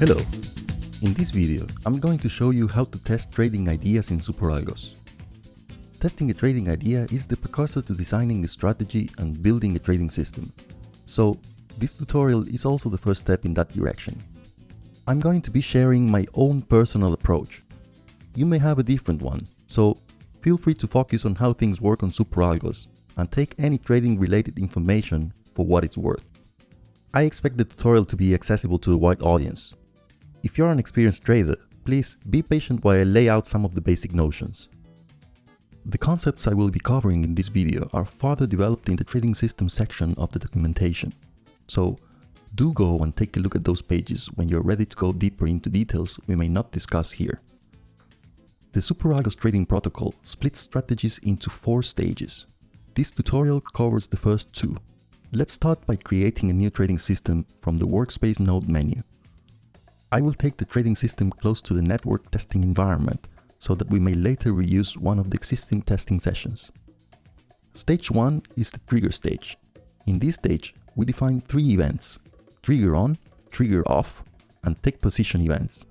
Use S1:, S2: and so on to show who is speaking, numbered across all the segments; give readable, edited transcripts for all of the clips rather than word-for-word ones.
S1: Hello! In this video, I'm going to show you how to test trading ideas in Superalgos. Testing a trading idea is the precursor to designing a strategy and building a trading system. So, this tutorial is also the first step in that direction. I'm going to be sharing my own personal approach. You may have a different one, so feel free to focus on how things work on Superalgos and take any trading related information for what it's worth. I expect the tutorial to be accessible to a wide audience. If you're an experienced trader, please be patient while I lay out some of the basic notions. The concepts I will be covering in this video are further developed in the trading system section of the documentation. So do go and take a look at those pages when you're ready to go deeper into details we may not discuss here. The Superalgos trading protocol splits strategies into 4 stages. This tutorial covers the first 2. Let's start by creating a new trading system from the Workspace node menu. I will take the trading system close to the network testing environment so that we may later reuse one of the existing testing sessions. Stage 1 is the trigger stage. In this stage, we define 3 events: trigger on, trigger off, and take position events.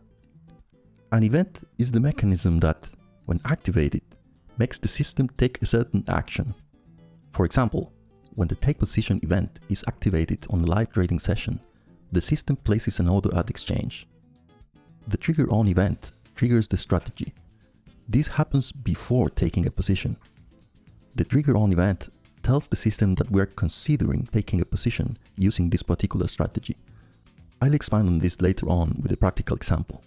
S1: An event is the mechanism that, when activated, makes the system take a certain action. For example, when the take position event is activated on a live trading session, the system places an order at exchange. The trigger on event triggers the strategy. This happens before taking a position. The trigger on event tells the system that we are considering taking a position using this particular strategy. I'll expand on this later on with a practical example.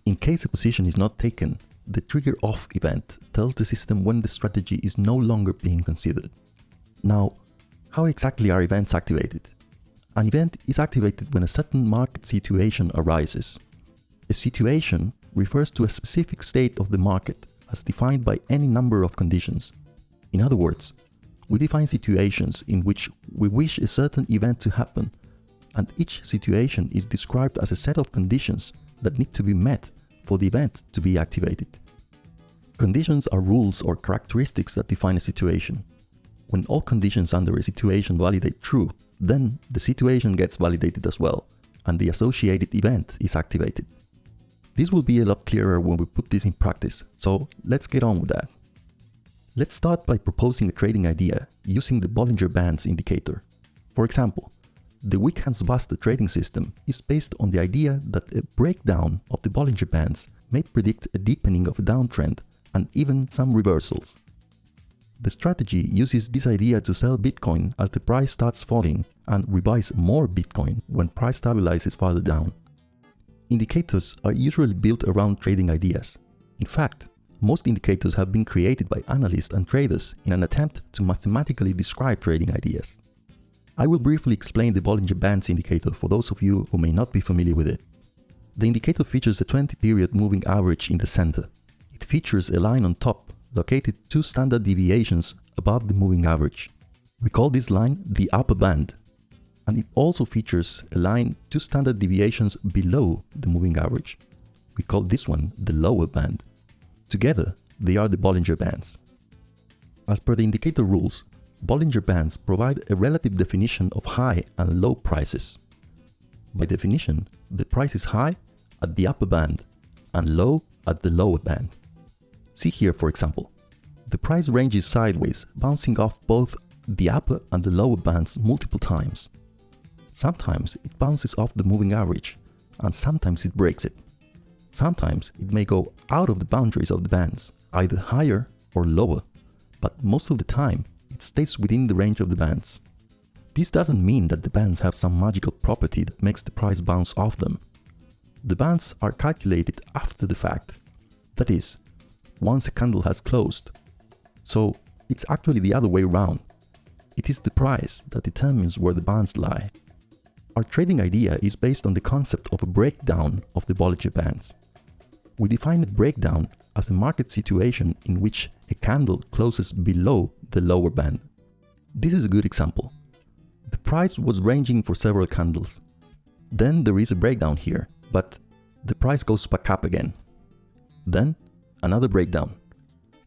S1: In case a position is not taken, the trigger off event tells the system when the strategy is no longer being considered. Now, how exactly are events activated? An event is activated when a certain market situation arises. A situation refers to a specific state of the market as defined by any number of conditions. In other words, we define situations in which we wish a certain event to happen, and each situation is described as a set of conditions that need to be met for the event to be activated. Conditions are rules or characteristics that define a situation. When all conditions under a situation validate true, then the situation gets validated as well, and the associated event is activated. This will be a lot clearer when we put this in practice, so let's get on with that. Let's start by proposing a trading idea using the Bollinger Bands indicator. For example, the weak hands Buster trading system is based on the idea that a breakdown of the Bollinger Bands may predict a deepening of a downtrend and even some reversals. The strategy uses this idea to sell Bitcoin as the price starts falling and rebuys more Bitcoin when price stabilizes farther down. Indicators are usually built around trading ideas. In fact, most indicators have been created by analysts and traders in an attempt to mathematically describe trading ideas. I will briefly explain the Bollinger Bands indicator for those of you who may not be familiar with it. The indicator features a 20-period moving average in the center. It features a line on top located 2 standard deviations above the moving average. We call this line the upper band. And it also features a line 2 standard deviations below the moving average. We call this one the lower band. Together, they are the Bollinger Bands. As per the indicator rules, Bollinger Bands provide a relative definition of high and low prices. By definition, the price is high at the upper band and low at the lower band. See here, for example, the price ranges sideways, bouncing off both the upper and the lower bands multiple times. Sometimes it bounces off the moving average, and sometimes it breaks it. Sometimes it may go out of the boundaries of the bands, either higher or lower, but most of the time it stays within the range of the bands. This doesn't mean that the bands have some magical property that makes the price bounce off them. The bands are calculated after the fact, that is, once a candle has closed. So it's actually the other way around. It is the price that determines where the bands lie. Our trading idea is based on the concept of a breakdown of the Bollinger Bands. We define a breakdown as a market situation in which a candle closes below the lower band. This is a good example. The price was ranging for several candles. Then there is a breakdown here, but the price goes back up again. Then another breakdown,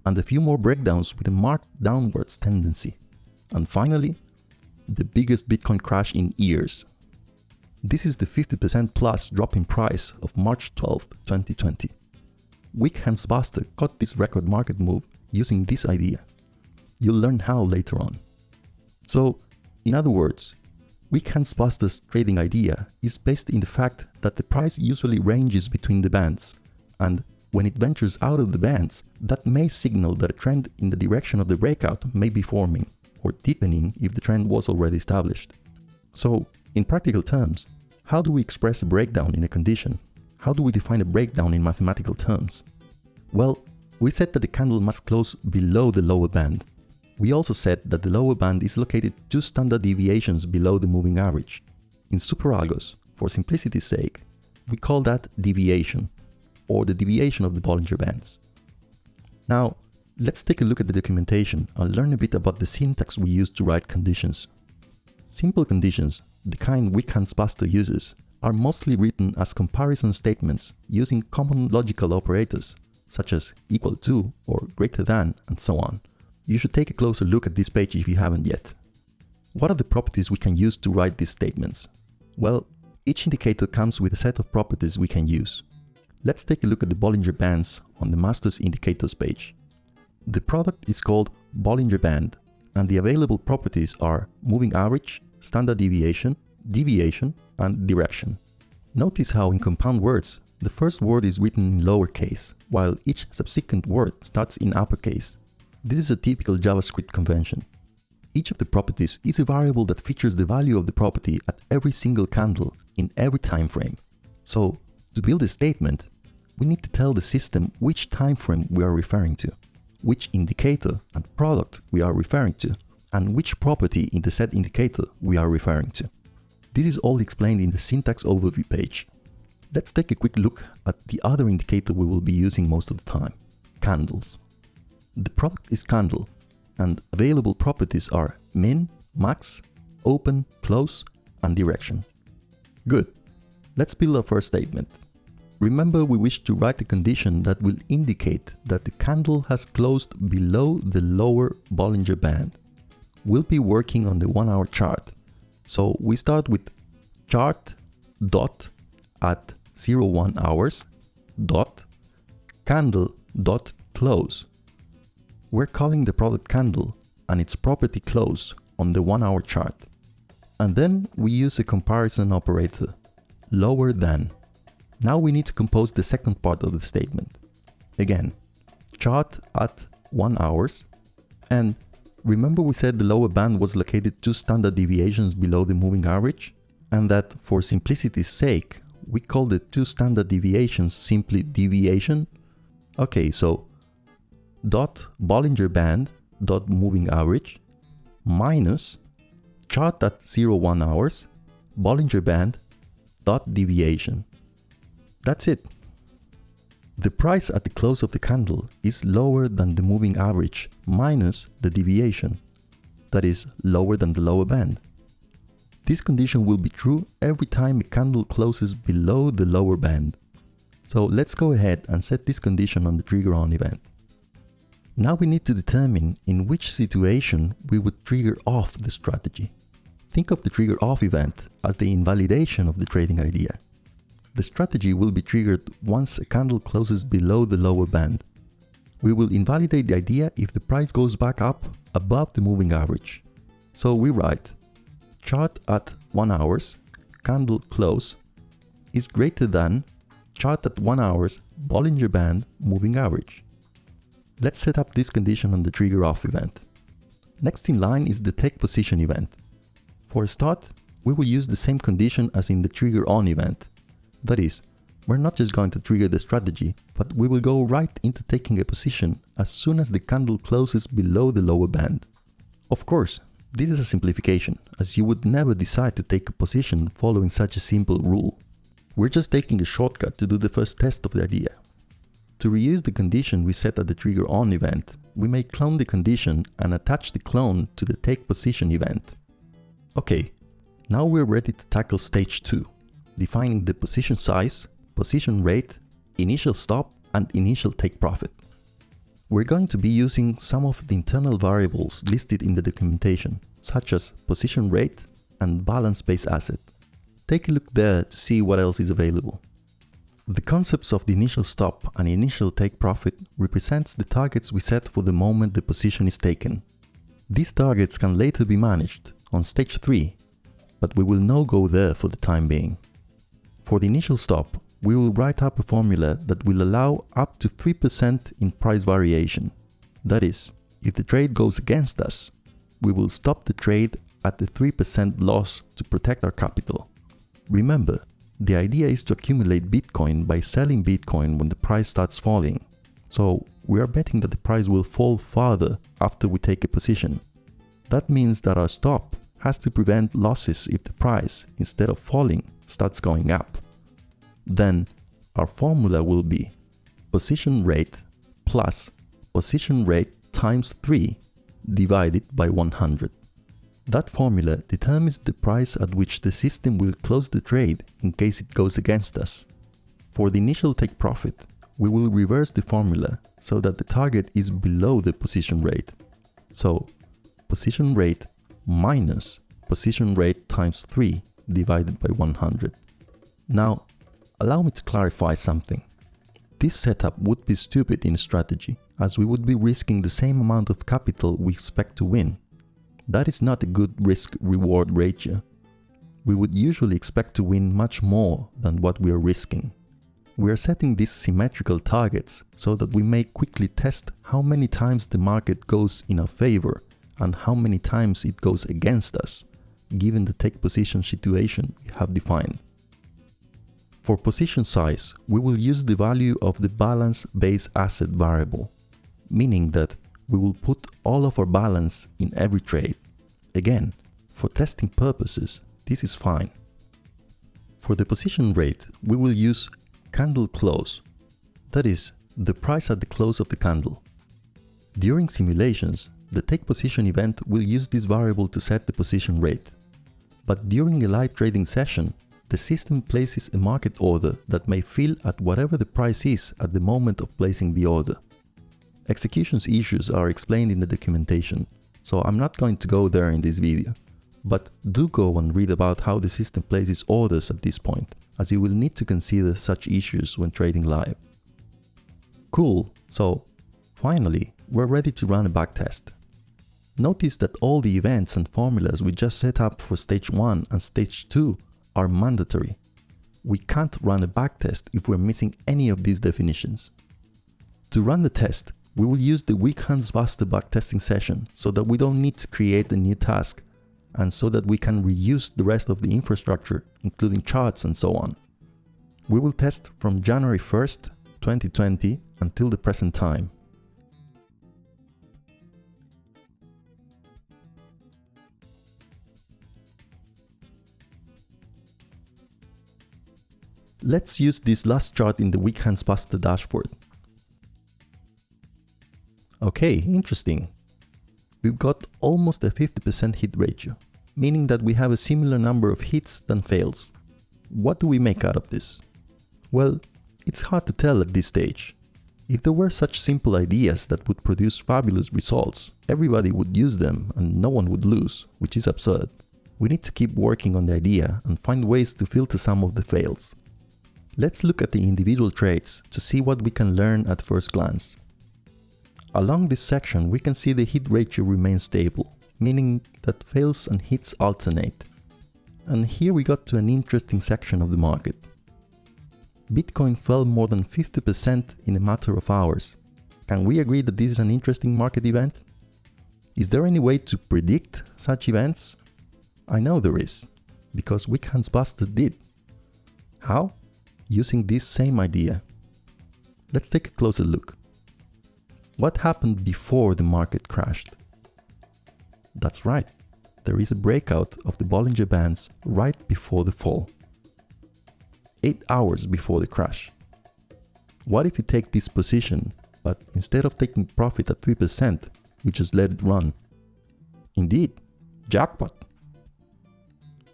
S1: and a few more breakdowns with a marked downwards tendency. And finally, the biggest Bitcoin crash in years. This is the 50% plus drop in price of March 12, 2020. Weak Hands Buster got this record market move using this idea. You'll learn how later on. So, in other words, Weak Hands Buster's trading idea is based in the fact that the price usually ranges between the bands, and when it ventures out of the bands, that may signal that a trend in the direction of the breakout may be forming, or deepening if the trend was already established. So, in practical terms, how do we express a breakdown in a condition? How do we define a breakdown in mathematical terms? Well, we said that the candle must close below the lower band. We also said that the lower band is located 2 standard deviations below the moving average. In Superalgos, for simplicity's sake, we call that deviation, or the deviation of the Bollinger Bands. Now, let's take a look at the documentation and learn a bit about the syntax we use to write conditions. Simple conditions, the kind Weak Hands Buster uses, are mostly written as comparison statements using common logical operators, such as equal to or greater than, and so on. You should take a closer look at this page if you haven't yet. What are the properties we can use to write these statements? Well, each indicator comes with a set of properties we can use. Let's take a look at the Bollinger Bands on the Master's Indicators page. The product is called Bollinger Band, and the available properties are moving average, standard deviation, deviation, and direction. Notice how in compound words, the first word is written in lowercase, while each subsequent word starts in uppercase. This is a typical JavaScript convention. Each of the properties is a variable that features the value of the property at every single candle in every time frame. So, to build a statement, we need to tell the system which time frame we are referring to, which indicator and product we are referring to, and which property in the set indicator we are referring to. This is all explained in the syntax overview page. Let's take a quick look at the other indicator we will be using most of the time, candles. The product is candle, and available properties are min, max, open, close, and direction. Good. Let's build our first statement. Remember, we wish to write a condition that will indicate that the candle has closed below the lower Bollinger Band. We'll be working on the 1-hour chart. So we start with chart dot at 01 hours dot candle dot close. We're calling the product candle and its property close on the 1-hour chart. And then we use a comparison operator, lower than. Now we need to compose the second part of the statement. Again, chart at 1 hours, and remember we said the lower band was located 2 standard deviations below the moving average, and that for simplicity's sake, we call the 2 standard deviations simply deviation. Okay, so dot Bollinger Band dot moving average minus chart at 01 hours Bollinger Band dot deviation. That's it. The price at the close of the candle is lower than the moving average minus the deviation, that is lower than the lower band. This condition will be true every time a candle closes below the lower band. So let's go ahead and set this condition on the trigger on event. Now we need to determine in which situation we would trigger off the strategy. Think of the trigger off event as the invalidation of the trading idea. The strategy will be triggered once a candle closes below the lower band. We will invalidate the idea if the price goes back up above the moving average. So we write chart at 1 hours candle close is greater than chart at 1 hours Bollinger Band moving average. Let's set up this condition on the trigger off event. Next in line is the take position event. For a start, we will use the same condition as in the trigger on event. That is, we're not just going to trigger the strategy, but we will go right into taking a position as soon as the candle closes below the lower band. Of course, this is a simplification, as you would never decide to take a position following such a simple rule. We're just taking a shortcut to do the first test of the idea. To reuse the condition we set at the trigger on event, we may clone the condition and attach the clone to the take position event. Okay, now we're ready to tackle stage 2, defining the position size, position rate, initial stop, and initial take profit. We're going to be using some of the internal variables listed in the documentation, such as position rate and balance base asset. Take a look there to see what else is available. The concepts of the initial stop and initial take profit represents the targets we set for the moment the position is taken. These targets can later be managed on stage 3, but we will now go there for the time being. For the initial stop, we will write up a formula that will allow up to 3% in price variation. That is, if the trade goes against us, we will stop the trade at the 3% loss to protect our capital. Remember, the idea is to accumulate Bitcoin by selling Bitcoin when the price starts falling. So we are betting that the price will fall farther after we take a position. That means that our stop has to prevent losses if the price, instead of falling, starts going up. Then our formula will be position rate plus position rate times 3 divided by 100. That formula determines the price at which the system will close the trade in case it goes against us. For the initial take profit, we will reverse the formula so that the target is below the position rate. So, position rate minus position rate times 3 divided by 100. Now, allow me to clarify something. This setup would be stupid in strategy, as we would be risking the same amount of capital we expect to win. That is not a good risk-reward ratio. We would usually expect to win much more than what we are risking. We are setting these symmetrical targets so that we may quickly test how many times the market goes in our favor and how many times it goes against us, given the take position situation we have defined. For position size, we will use the value of the balance base asset variable, meaning that we will put all of our balance in every trade. Again, for testing purposes, this is fine. For the position rate, we will use candle close, that is, the price at the close of the candle. During simulations, the take position event will use this variable to set the position rate. But during a live trading session, the system places a market order that may fill at whatever the price is at the moment of placing the order. Execution issues are explained in the documentation, so I'm not going to go there in this video. But do go and read about how the system places orders at this point, as you will need to consider such issues when trading live. Cool, so finally, we're ready to run a backtest. Notice that all the events and formulas we just set up for stage 1 and stage 2 are mandatory. We can't run a backtest if we're missing any of these definitions. To run the test, we will use the weak hands buster backtesting session so that we don't need to create a new task and so that we can reuse the rest of the infrastructure, including charts and so on. We will test from January 1st, 2020 until the present time. Let's use this last chart in the weak hands buster dashboard. Okay, interesting. We've got almost a 50% hit ratio, meaning that we have a similar number of hits than fails. What do we make out of this? Well, it's hard to tell at this stage. If there were such simple ideas that would produce fabulous results, everybody would use them and no one would lose, which is absurd. We need to keep working on the idea and find ways to filter some of the fails. Let's look at the individual trades to see what we can learn at first glance. Along this section, we can see the hit ratio remains stable, meaning that fails and hits alternate. And here we got to an interesting section of the market. Bitcoin fell more than 50% in a matter of hours. Can we agree that this is an interesting market event? Is there any way to predict such events? I know there is, because Weak Hands Buster did. How? Using this same idea. Let's take a closer look. What happened before the market crashed? That's right, there is a breakout of the Bollinger Bands right before the fall. 8 hours before the crash. What if we take this position, but instead of taking profit at 3%, we just let it run? Indeed, jackpot!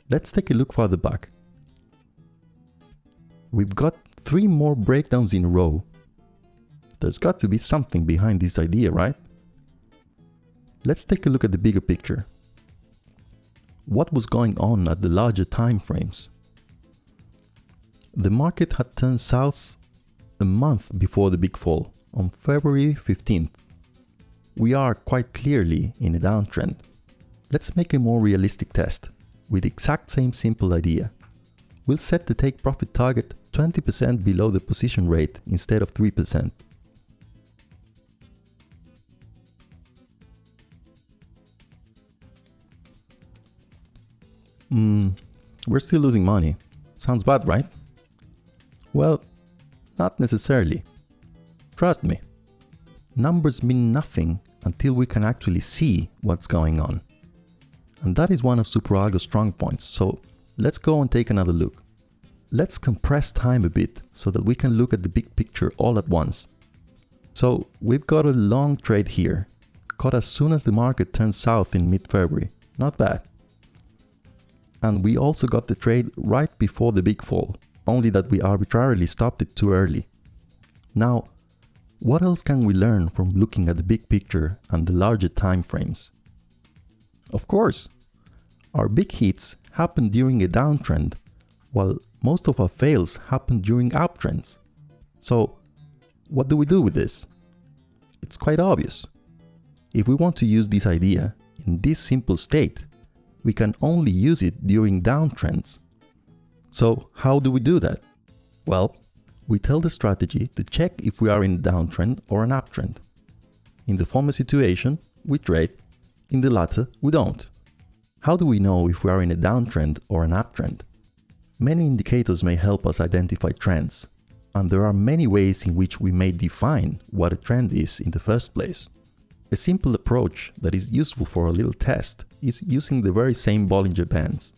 S1: Let's take a look further back. We've got 3 more breakdowns in a row. There's got to be something behind this idea, right? Let's take a look at the bigger picture. What was going on at the larger time frames? The market had turned south a month before the big fall, on February 15th. We are quite clearly in a downtrend. Let's make a more realistic test, with the exact same simple idea. We'll set the take profit target 20% below the position rate instead of 3%. We're still losing money. Sounds bad, right? Well, not necessarily. Trust me. Numbers mean nothing until we can actually see what's going on. And that is one of Superalgos' strong points, so let's go and take another look. Let's compress time a bit so that we can look at the big picture all at once. So we've got a long trade here, caught as soon as the market turned south in mid-February. Not bad. And we also got the trade right before the big fall, only that we arbitrarily stopped it too early. Now, what else can we learn from looking at the big picture and the larger time frames? Of course, our big hits happen during a downtrend, while most of our fails happen during uptrends. So, what do we do with this? It's quite obvious. If we want to use this idea in this simple state, we can only use it during downtrends. So, how do we do that? Well, we tell the strategy to check if we are in a downtrend or an uptrend. In the former situation, we trade. In the latter, we don't. How do we know if we are in a downtrend or an uptrend? Many indicators may help us identify trends, and there are many ways in which we may define what a trend is in the first place. A simple approach that is useful for a little test is using the very same Bollinger Bands.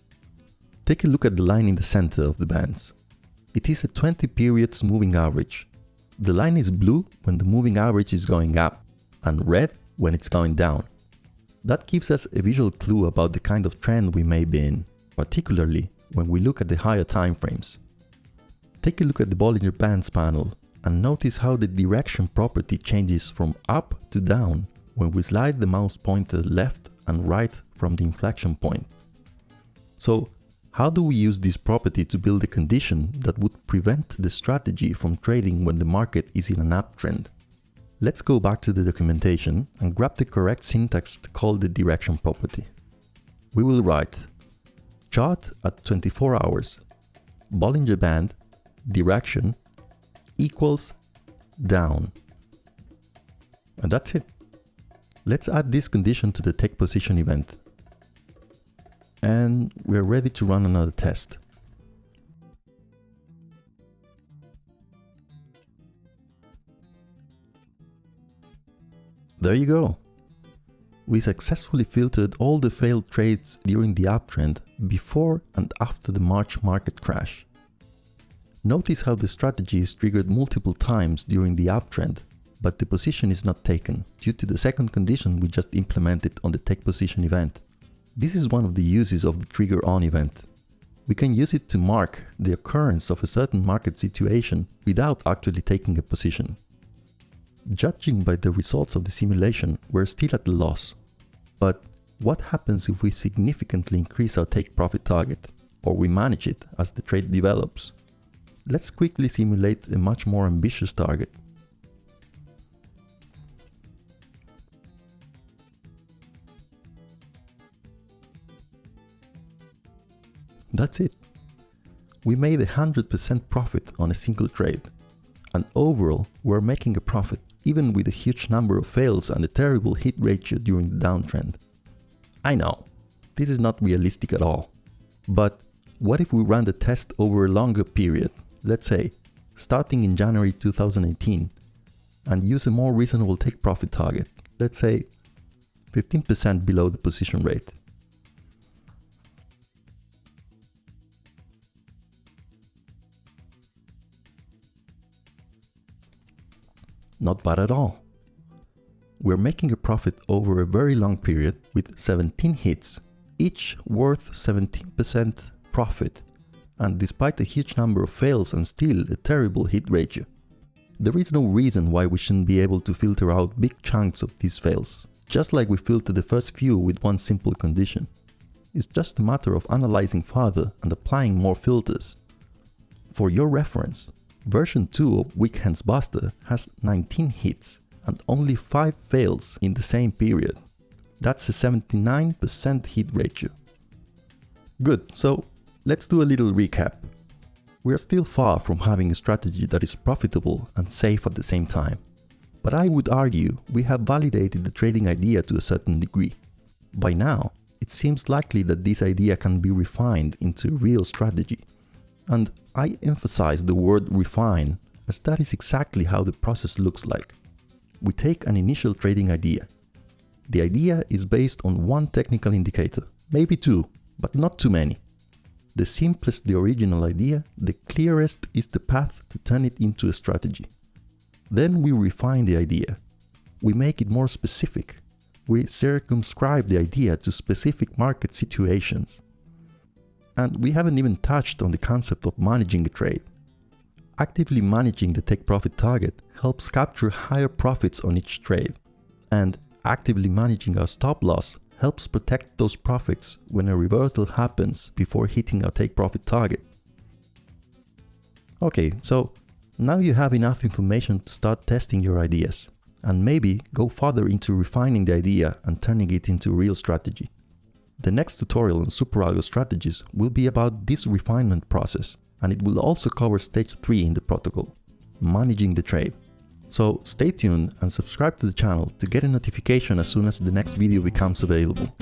S1: Take a look at the line in the center of the bands. It is a 20 periods moving average. The line is blue when the moving average is going up, and red when it's going down. That gives us a visual clue about the kind of trend we may be in, particularly when we look at the higher time frames. Take a look at the Bollinger Bands panel and notice how the direction property changes from up to down when we slide the mouse pointer left and right from the inflection point. So, how do we use this property to build a condition that would prevent the strategy from trading when the market is in an uptrend? Let's go back to the documentation and grab the correct syntax to call the direction property. We will write chart at 24 hours, Bollinger Band, direction equals down. And that's it. Let's add this condition to the take position event. And we're ready to run another test. There you go. We successfully filtered all the failed trades during the uptrend before and after the March market crash. Notice how the strategy is triggered multiple times during the uptrend, but the position is not taken due to the second condition we just implemented on the take position event. This is one of the uses of the trigger on event. We can use it to mark the occurrence of a certain market situation without actually taking a position. Judging by the results of the simulation, we're still at a loss. But what happens if we significantly increase our take profit target, or we manage it as the trade develops? Let's quickly simulate a much more ambitious target. That's it. We made 100% profit on a single trade. And overall, we're making a profit, even with a huge number of fails and a terrible hit ratio during the downtrend. I know, this is not realistic at all. But what if we run the test over a longer period, let's say, starting in January 2018, and use a more reasonable take profit target, let's say 15% below the position rate. Not bad at all. We're making a profit over a very long period with 17 hits, each worth 17% profit, and despite a huge number of fails and still a terrible hit ratio. There is no reason why we shouldn't be able to filter out big chunks of these fails, just like we filter the first few with one simple condition. It's just a matter of analyzing further and applying more filters. For your reference, version 2 of Weak Hands Buster has 19 hits and only 5 fails in the same period. That's a 79% hit ratio. Good, so let's do a little recap. We are still far from having a strategy that is profitable and safe at the same time. But I would argue we have validated the trading idea to a certain degree. By now, it seems likely that this idea can be refined into a real strategy. And I emphasize the word refine, as that is exactly how the process looks like. We take an initial trading idea. The idea is based on one technical indicator, maybe two, but not too many. The simplest the original idea, the clearest is the path to turn it into a strategy. Then we refine the idea. We make it more specific. We circumscribe the idea to specific market situations. And we haven't even touched on the concept of managing a trade. Actively managing the take profit target helps capture higher profits on each trade. And actively managing our stop loss helps protect those profits when a reversal happens before hitting our take profit target. Okay, so now you have enough information to start testing your ideas, and maybe go further into refining the idea and turning it into a real strategy. The next tutorial on Superalgos strategies will be about this refinement process, and it will also cover stage 3 in the protocol, managing the trade. So stay tuned and subscribe to the channel to get a notification as soon as the next video becomes available.